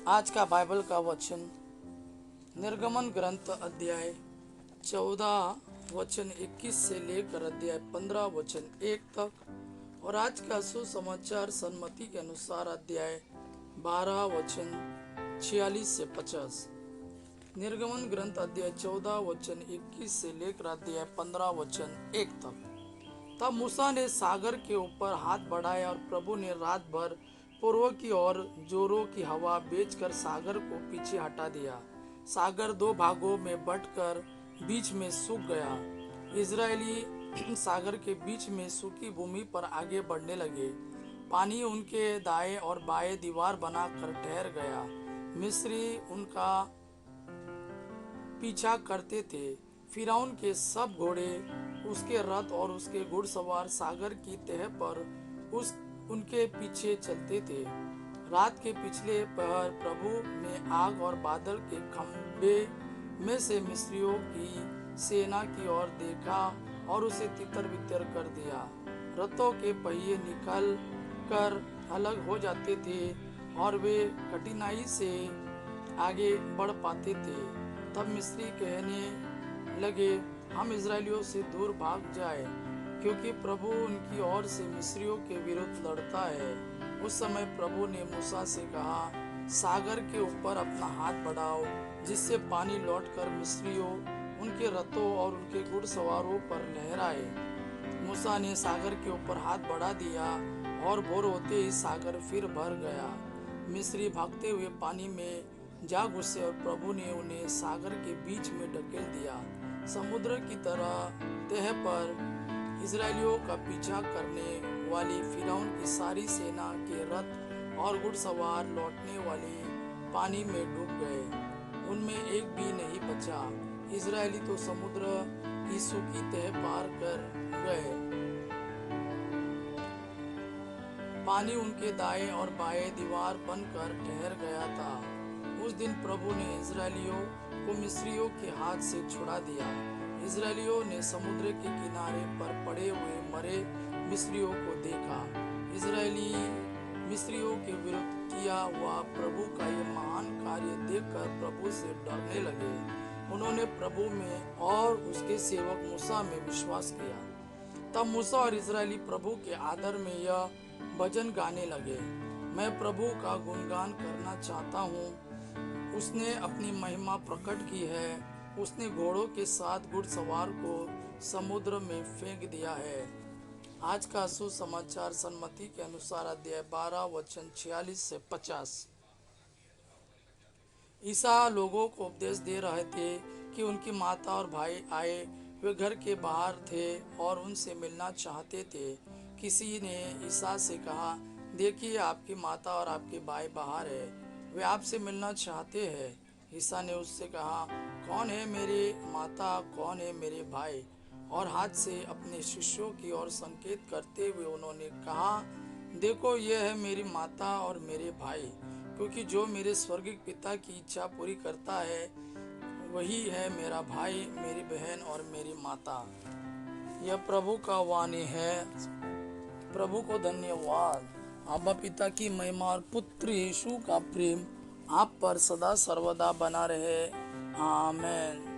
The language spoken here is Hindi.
आज का बाइबल का वचन निर्गमन ग्रंथ अध्याय 14 वचन 21 से लेकर अध्याय 15 वचन 1 तक और आज का सुसमाचार सन्मति के अनुसार अध्याय 12 वचन 46 से 50। निर्गमन ग्रंथ अध्याय 14 वचन 21 से लेकर अध्याय 15 वचन 1 तक। तब मूसा ने सागर के ऊपर हाथ बढ़ाया और प्रभु ने रात भर पूर्व की ओर जोरों की हवा भेजकर सागर को पीछे हटा दिया। सागर दो भागों में बंटकर बीच में सूख गया। इजरायली सागर के बीच में सूखी भूमि पर आगे बढ़ने लगे। पानी उनके दाएं और बाएं दीवार बनाकर ठहर गया। मिस्री उनका पीछा करते थे। फिरौन के सब घोड़े, उसके रथ और उसके घुड़सवार सागर की तह पर उनके पीछे चलते थे। रात के पिछले पहर प्रभु ने आग और बादल के खंभे में से मिस्रियों की सेना की ओर देखा और उसे तितर बितर कर दिया। रथों के पहिए निकल कर अलग हो जाते थे और वे कठिनाई से आगे बढ़ पाते थे। तब मिस्री कहने लगे, हम इजरायलियों से दूर भाग जाए, क्योंकि प्रभु उनकी ओर से मिस्रियों के विरुद्ध लड़ता है। उस समय प्रभु ने मूसा से कहा, सागर के ऊपर अपना हाथ बढ़ाओ, जिससे पानी लौटकर मिस्रियों, उनके रथों और उनके घुड़सवारों पर लहराए। मूसा ने सागर के ऊपर हाथ बढ़ा दिया और भोर होते ही सागर फिर भर गया। मिस्री भागते हुए पानी में जा घुसे और प्रभु ने उन्हें सागर के बीच में ढकेल दिया। समुद्र की तरह तह पर इजरायलियों का पीछा करने वाली फिरौन की सारी सेना के रथ और घुड़सवार लौटने वाले पानी में डूब गए। उनमें एक भी नहीं बचा। इजरायली तो समुद्र की सूखी तह पार कर गए। पानी उनके दाएं और बाएं दीवार बनकर ठहर गया था। उस दिन प्रभु ने इजरायलियों को मिस्रियों के हाथ से छुड़ा दिया। इजरायलियों ने समुद्र के किनारे पर पड़े हुए मरे मिस्रियों को देखा। इजरायली मिस्रियों के विरुद्ध किया हुआ प्रभु का यह महान कार्य देखकर प्रभु से डरने लगे। उन्होंने प्रभु में और उसके सेवक मूसा में विश्वास किया। तब मूसा और इजरायली प्रभु के आदर में यह भजन गाने लगे, मैं प्रभु का गुणगान करना चाहता हूँ। उसने अपनी महिमा प्रकट की है। उसने घोड़ों के साथ घुड़सवार को समुद्र में फेंक दिया है। आज का सुसमाचार सन्मति के अनुसार अध्याय 12 वचन 46 से 50। ईसा लोगों को उपदेश दे रहे थे कि उनकी माता और भाई आए। वे घर के बाहर थे और उनसे मिलना चाहते थे। किसी ने ईसा से कहा, देखिए आपकी माता और आपके भाई बाहर है, वे आपसे मिलना चाहते हैं। ईसा ने उससे कहा, कौन है मेरी माता, कौन है मेरे भाई? और हाथ से अपने शिष्यों की ओर संकेत करते हुए उन्होंने कहा, देखो ये है मेरी माता और मेरे भाई। क्योंकि जो मेरे स्वर्गिक पिता की इच्छा पूरी करता है वही है मेरा भाई, मेरी बहन और मेरी माता। यह प्रभु का वाणी है। प्रभु को धन्यवाद। अब्बा पिता की महिमा और पुत्र यीशु का प्रेम आप पर सदा सर्वदा बना रहे। आमीन।